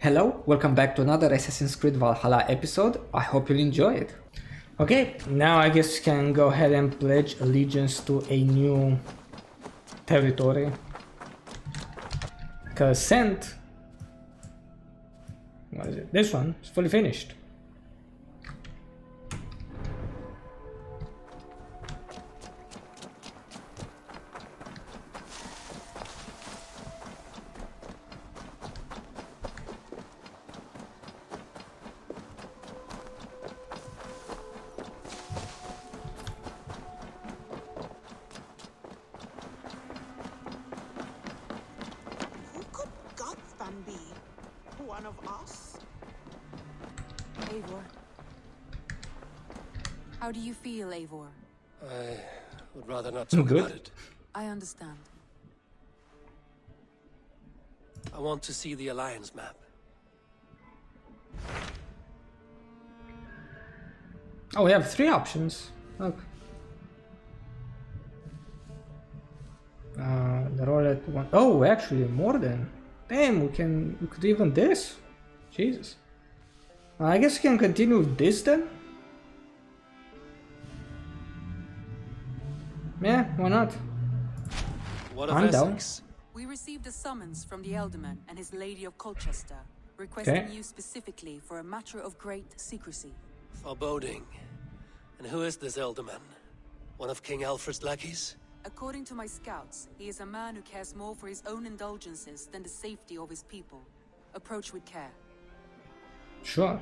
Hello, welcome back to another Assassin's Creed Valhalla episode. I hope you'll enjoy it. Okay, now I guess we can go ahead and pledge allegiance to a new territory. Consent. What is it? This one is fully finished. One of us? Eivor. How do you feel, Eivor? I would rather not talk about it. I understand. I want to see the Alliance map. Oh, we have three options. Look. They're all at one. Oh, actually, more than. Damn, we could even this. Jesus. I guess we can continue with this then. Yeah, why not? What of I'm down. Essex? We received a summons from the Elderman and his Lady of Colchester, requesting you specifically for a matter of great secrecy. Foreboding. And who is this Elderman? One of King Alfred's lackeys? According to my scouts, he is a man who cares more for his own indulgences than the safety of his people. Approach with care. Sure.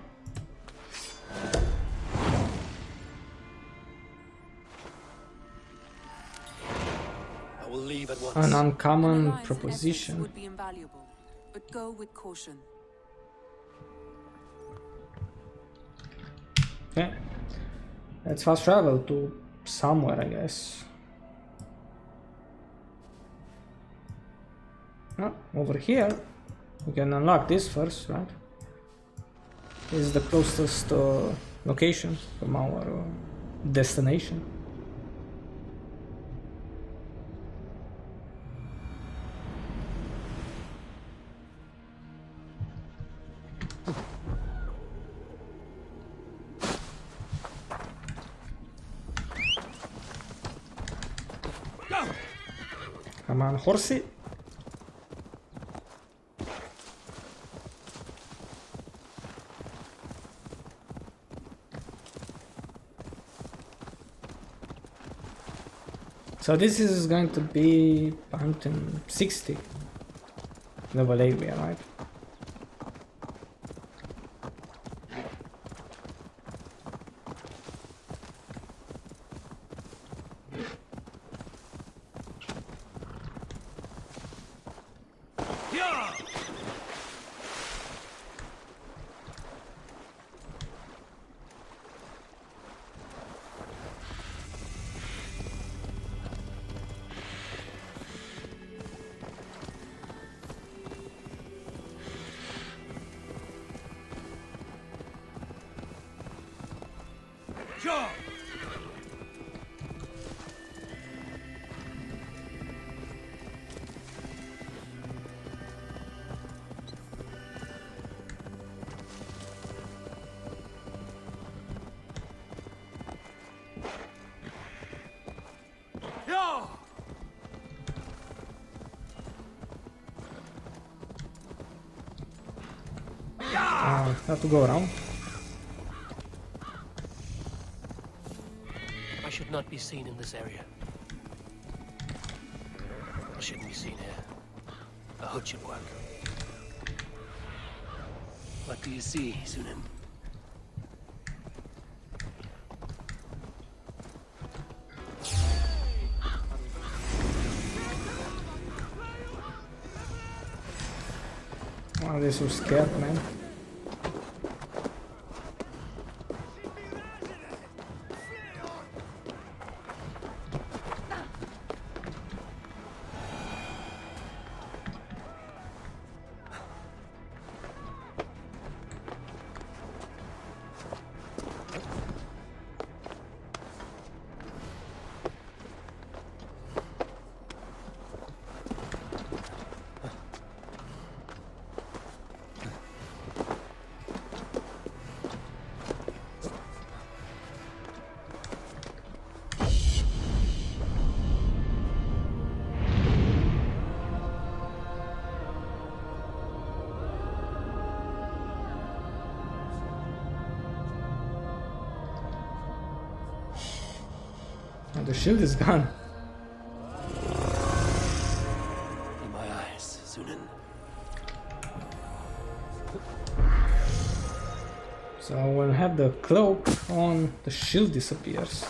I will leave at once. An uncommon An alliance in proposition. Essex would be invaluable, but go with caution. Okay. Let's fast travel to somewhere, I guess. Oh, over here. We can unlock this first, right? This is the closest location from our destination. Come on, horsey. So this is going to be 160 level area, right? Have to go around. I should not be seen in this area. I shouldn't be seen here. A hood should work. What do you see, Sunan? Oh, they're so scared, man. The shield is gone. In my eyes, Sunan. So when I have the cloak on, the shield disappears.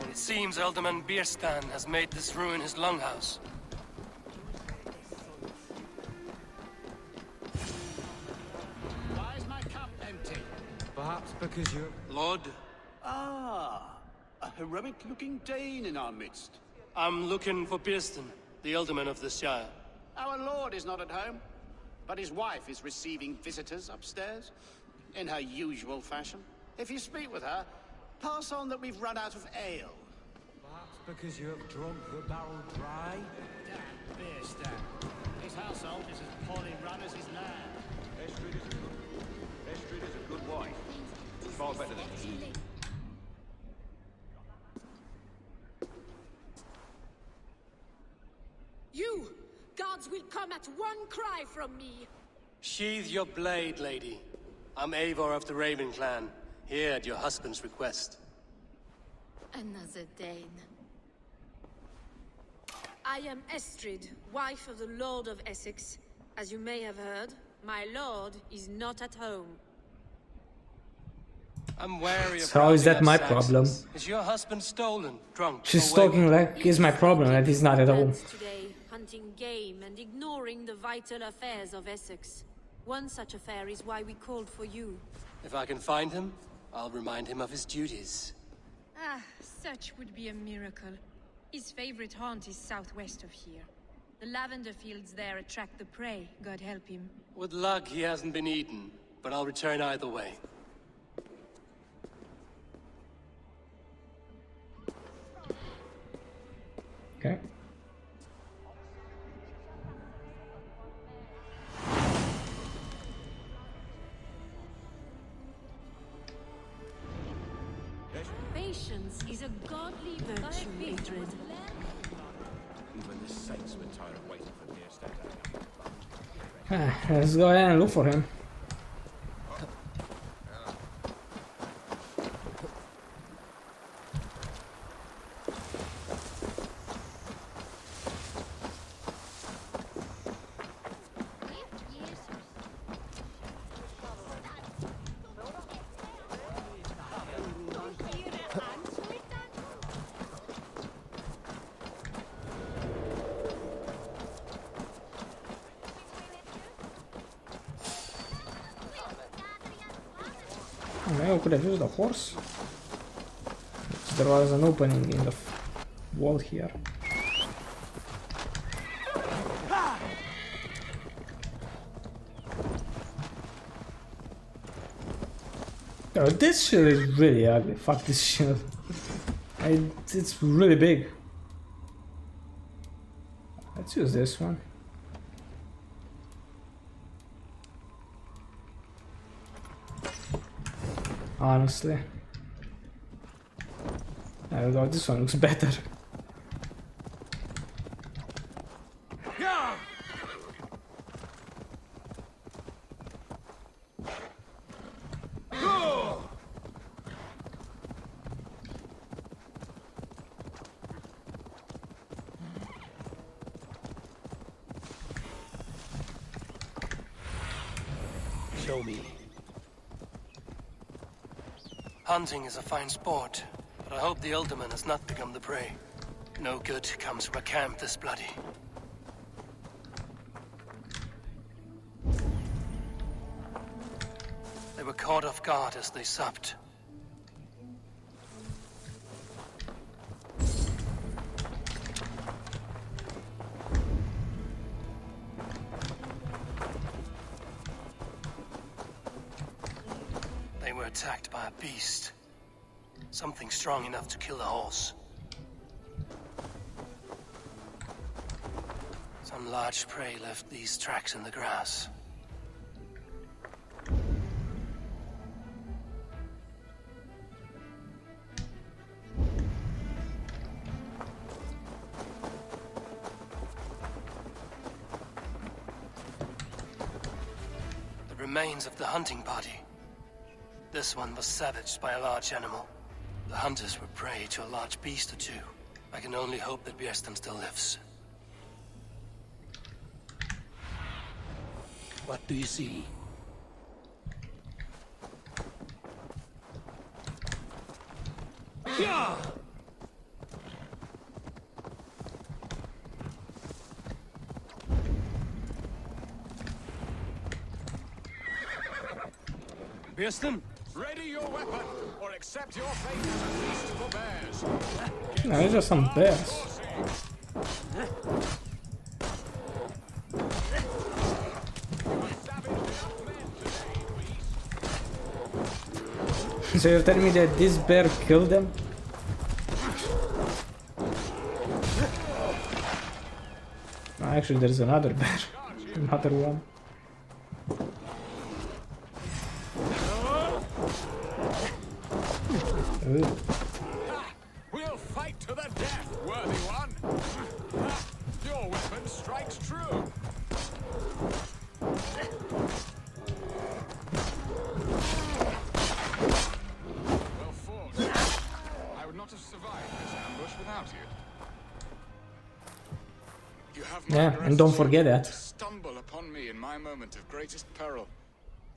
It seems Elderman Bierstan has made this ruin his longhouse. Why is my cup empty? Perhaps because you're... Lord, Ah, a heroic-looking Dane in our midst. I'm looking for Bierstan, the Elderman of the Shire. Our lord is not at home, but his wife is receiving visitors upstairs, in her usual fashion. If you speak with her, pass on that we've run out of ale. Perhaps because you have drunk the barrel dry? Damn Beerstaff. His household is as poorly run as his land. Estrid is a good wife. Far better than he. You! Gods will come at one cry from me! Sheathe your blade, lady. I'm Eivor of the Raven clan, here at your husband's request. Another Dane. I am Estrid, wife of the Lord of Essex. As you may have heard, my lord is not at home. I'm wary of So is that rounding my up problem? Saxons. Is your husband stolen, drunk, She's or talking wayward? like it's my problem that he's not at home. Plans today, hunting game and ignoring the vital affairs of Essex. One such affair is why we called for you. If I can find him, I'll remind him of his duties. Ah, such would be a miracle. His favorite haunt is southwest of here. The lavender fields there attract the prey, God help him. With luck, he hasn't been eaten, but I'll return either way. Okay. Patience is a godly virtue, Adrid. Even the saints were tired of waiting for Bierstadt. Let's go ahead and look for him. Maybe I could have used a horse. There was an opening in the wall here. Oh, this shield is really ugly. Fuck this shield. It's really big. Let's use this one. Honestly. There we go, this one looks better. Show me. Hunting is a fine sport, but I hope the Elderman has not become the prey. No good comes from a camp this bloody. They were caught off guard as they supped. They were attacked by a beast. Something strong enough to kill a horse. Some large prey left these tracks in the grass. remains of the hunting party. This one was savaged by a large animal. The hunters were prey to a large beast or two. I can only hope that Björsten still lives. What do you see? Yeah! Björsten? Ready your weapon, or accept your fate as a feast for bears. No, these are some bears. So you're telling me that this bear killed them? No, actually there's another bear. Another one. Ooh. We'll fight to the death, worthy one. Your weapon strikes true. Well fought. I would not have survived this ambush without you. You have my Yeah, and don't forget that. stumble upon me in my moment of greatest peril.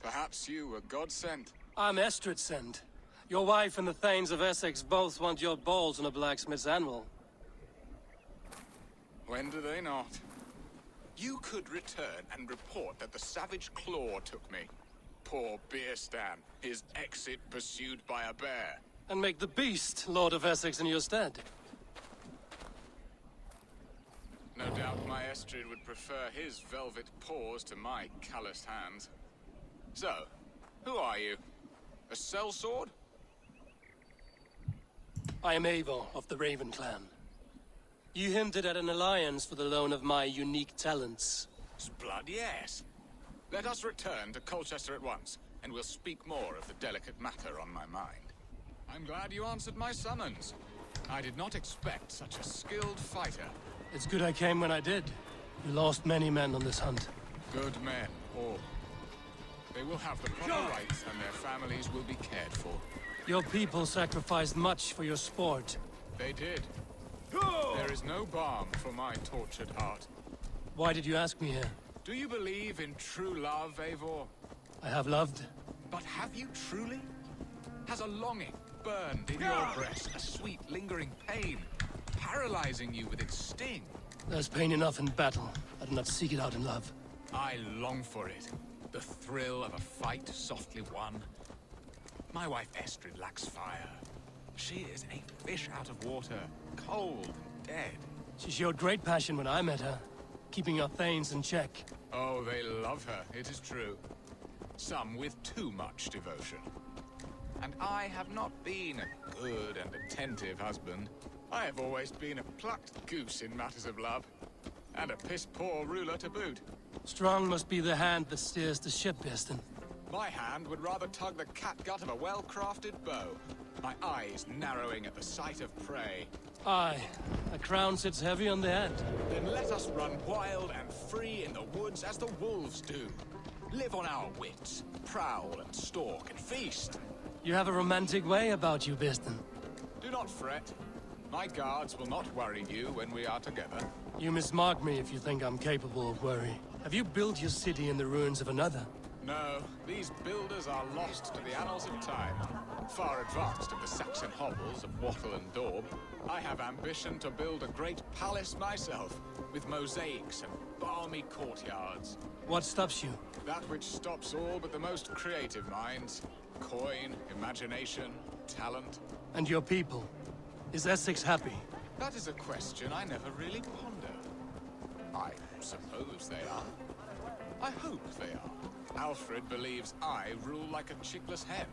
Perhaps you were God sent. I'm Estrid sent. Your wife and the Thanes of Essex both want your balls on a blacksmith's anvil. When do they not? You could return and report that the savage claw took me. Poor Björsten, his exit pursued by a bear. And make the beast Lord of Essex in your stead. No doubt my Estrid would prefer his velvet paws to my calloused hands. So, who are you? A sellsword? I am Eivor of the Raven clan. You hinted at an alliance for the loan of my unique talents. Blood, yes. Let us return to Colchester at once, and we'll speak more of the delicate matter on my mind. I'm glad you answered my summons. I did not expect such a skilled fighter. It's good I came when I did. You lost many men on this hunt. Good men, all. They will have the proper rights, and their families will be cared for. Your people sacrificed much for your sport. They did. There is no balm for my tortured heart. Why did you ask me here? Do you believe in true love, Eivor? I have loved. But have you truly? Has a longing burned in your breast, a sweet, lingering pain, paralyzing you with its sting? There's pain enough in battle. I do not seek it out in love. I long for it. The thrill of a fight softly won. My wife Estrid lacks fire. She is a fish out of water, cold and dead. She showed great passion when I met her, keeping your Thanes in check. Oh, they love her, it is true. Some with too much devotion. And I have not been a good and attentive husband. I have always been a plucked goose in matters of love. And a piss-poor ruler to boot. Strong must be the hand that steers the ship, Björsten. My hand would rather tug the catgut of a well-crafted bow. My eyes narrowing at the sight of prey. Aye, a crown sits heavy on the head. Then let us run wild and free in the woods as the wolves do. Live on our wits, prowl and stalk and feast. You have a romantic way about you, Björsten. Do not fret. My guards will not worry you when we are together. You mismark me if you think I'm capable of worry. Have you built your city in the ruins of another? No, these builders are lost to the annals of time. Far advanced in the Saxon hovels of Wattle and Daub. I have ambition to build a great palace myself, with mosaics and balmy courtyards. What stops you? That which stops all but the most creative minds. Coin, imagination, talent. And your people? Is Essex happy? That is a question I never really ponder. I suppose they are. I hope they are. Alfred believes I rule like a chickless hen,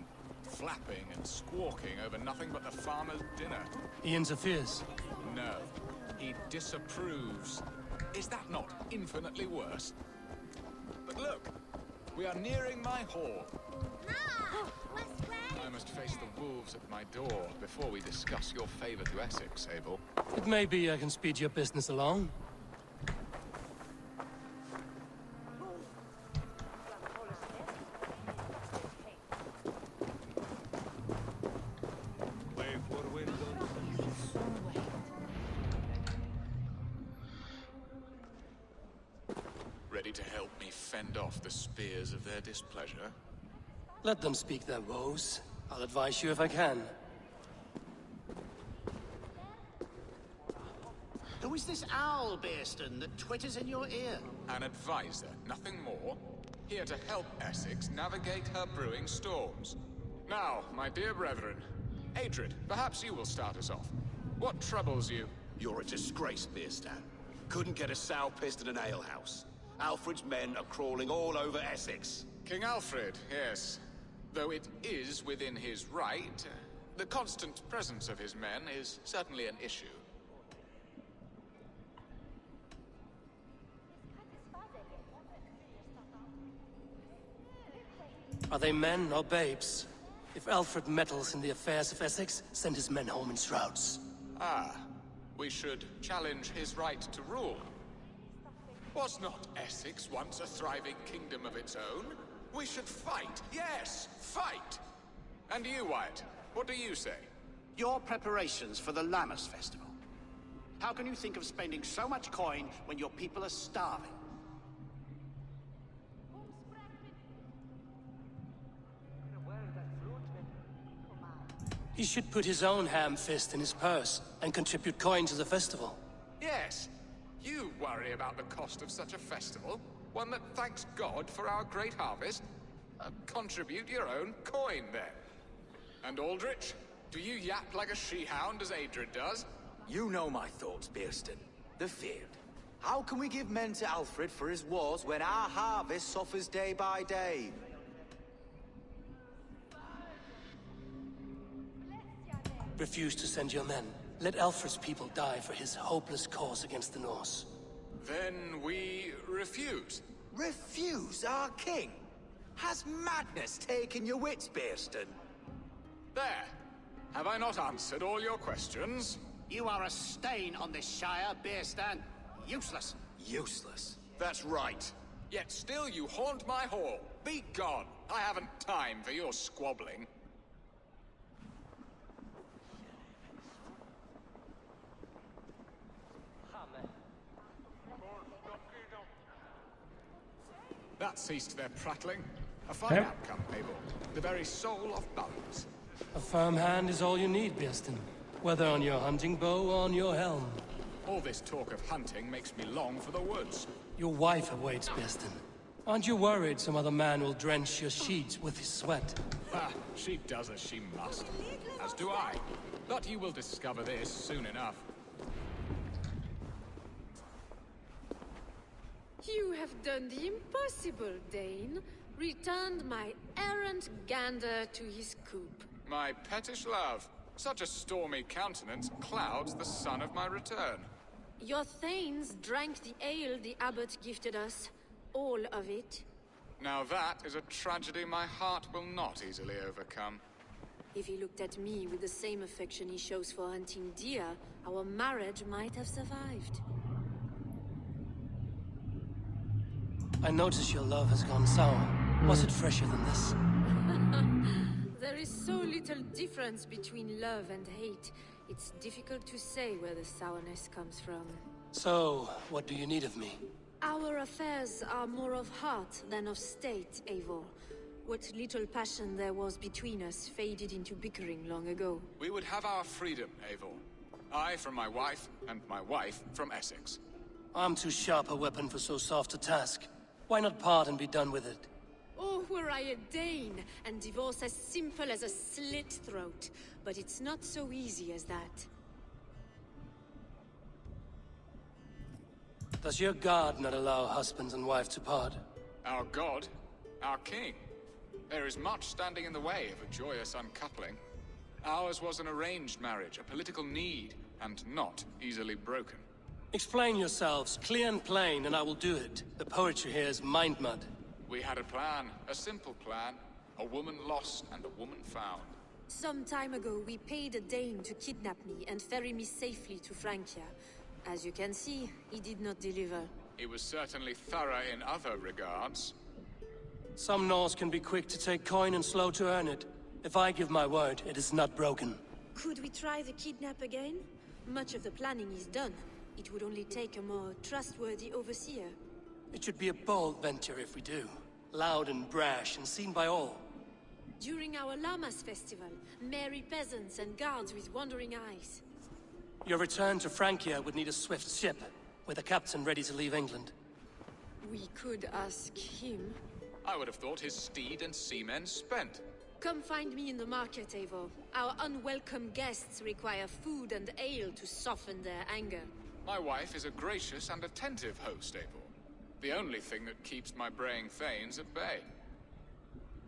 flapping and squawking over nothing but the farmer's dinner. He interferes. No, he disapproves. Is that not infinitely worse? But look, we are nearing my hall. I must face the wolves at my door before we discuss your favor to Essex, Abel. It may be I can speed your business along. ready to help me fend off the spears of their displeasure? Let them speak their woes. I'll advise you if I can. Who is this owl, Bearston, that twitters in your ear? An advisor, nothing more. Here to help Essex navigate her brewing storms. Now, my dear brethren, Adrid, perhaps you will start us off. What troubles you? You're a disgrace, Bearstan. Couldn't get a sow pissed in an alehouse. Alfred's men are crawling all over Essex. King Alfred, yes. Though it is within his right, the constant presence of his men is certainly an issue. Are they men or babes? If Alfred meddles in the affairs of Essex, send his men home in shrouds. Ah, we should challenge his right to rule. Was not Essex once a thriving kingdom of its own? We should fight, yes, fight! And you, Wyatt, what do you say? Your preparations for the Lammas festival. How can you think of spending so much coin when your people are starving? He should put his own ham fist in his purse and contribute coin to the festival. Yes, you worry about the cost of such a festival, one that thanks God for our great harvest. Contribute your own coin, then. And Aldrich, do you yap like a she-hound as Adrid does? You know my thoughts, Bearston. The field. How can we give men to Alfred for his wars when our harvest suffers day by day? Refuse to send your men. Let Alfred's people die for his hopeless cause against the Norse. Then we refuse. Refuse our king? Has madness taken your wits, Bearston? There. Have I not answered all your questions? You are a stain on this shire, Bearstan. Useless. Useless. That's right. Yet still you haunt my hall. Be gone. I haven't time for your squabbling. That ceased their prattling. A fine outcome, Eivor. The very soul of balance. A firm hand is all you need, Bearston. Whether on your hunting bow or on your helm. All this talk of hunting makes me long for the woods. Your wife awaits, Bearston. Aren't you worried some other man will drench your sheets with his sweat? Ah, she does as she must. As do I. But you will discover this soon enough. You have done the impossible, Dane. Returned my errant gander to his coop. My pettish love. Such a stormy countenance clouds the sun of my return. Your thanes drank the ale the abbot gifted us. All of it. Now that is a tragedy my heart will not easily overcome. If he looked at me with the same affection he shows for hunting deer, our marriage might have survived. I notice your love has gone sour. Was it fresher than this? There is so little difference between love and hate. It's difficult to say where the sourness comes from. So, what do you need of me? Our affairs are more of heart than of state, Eivor. What little passion there was between us faded into bickering long ago. We would have our freedom, Eivor. I from my wife, and my wife from Essex. I'm too sharp a weapon for so soft a task. Why not part and be done with it? Oh, were I a Dane, and divorce as simple as a slit throat. But it's not so easy as that. Does your god not allow husband and wife to part? Our god? Our king? There is much standing in the way of a joyous uncoupling. Ours was an arranged marriage, a political need, and not easily broken. Explain yourselves, clear and plain, and I will do it. The poetry here is mind mud. We had a plan, a simple plan. A woman lost and a woman found. Some time ago, we paid a Dane to kidnap me and ferry me safely to Francia. As you can see, he did not deliver. He was certainly thorough in other regards. Some Norse can be quick to take coin and slow to earn it. If I give my word, it is not broken. Could we try the kidnap again? Much of the planning is done. It would only take a more trustworthy overseer. It should be a bold venture if we do. Loud and brash and seen by all. During our Llamas festival, merry peasants and guards with wandering eyes. Your return to Francia would need a swift ship, with a captain ready to leave England. We could ask him. I would have thought his steed and seamen spent. Come find me in the market, Eivor. Our unwelcome guests require food and ale to soften their anger. My wife is a gracious and attentive host, Eivor. The only thing that keeps my braying thanes at bay.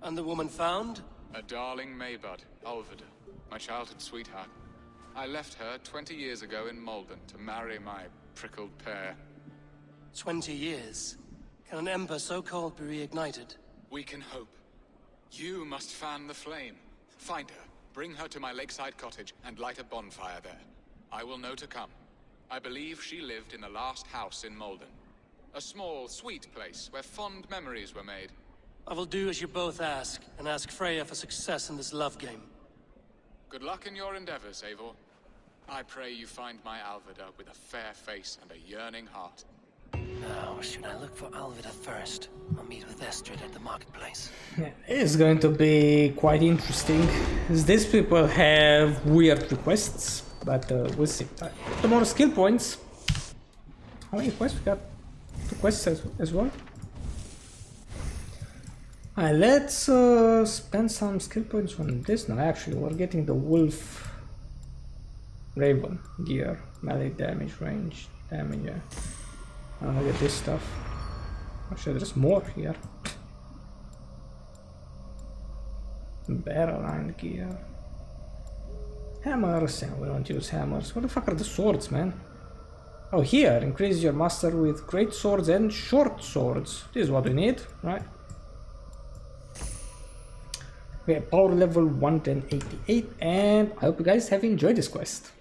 And the woman found? A darling Maybud, Alvida, my childhood sweetheart. I left her 20 years ago in Malden to marry my prickled pear. 20 years? Can an ember so cold be reignited? We can hope. You must fan the flame. Find her, bring her to my lakeside cottage, and light a bonfire there. I will know to come. I believe she lived in the last house in Malden. A small, sweet place where fond memories were made. I will do as you both ask, and ask Freya for success in this love game. Good luck in your endeavors, Eivor. I pray you find my Alvida with a fair face and a yearning heart. Now, should I look for Alvida first, or meet with Estrid at the marketplace? Yeah, it's going to be quite interesting, as these people have weird requests, but we'll see. The more skill points. How many quests we got? 2 quests as well. Alright, let's spend some skill points on this. No, actually, we're getting the wolf raven gear, melee damage, range damage. Yeah. Look at this stuff. Actually, there's more here. Barrel line gear. Hammers, and we don't use hammers. What the fuck are the swords, man? Oh, here, increase your master with great swords and short swords. This is what we need, right? We have power level 188, and I hope you guys have enjoyed this quest.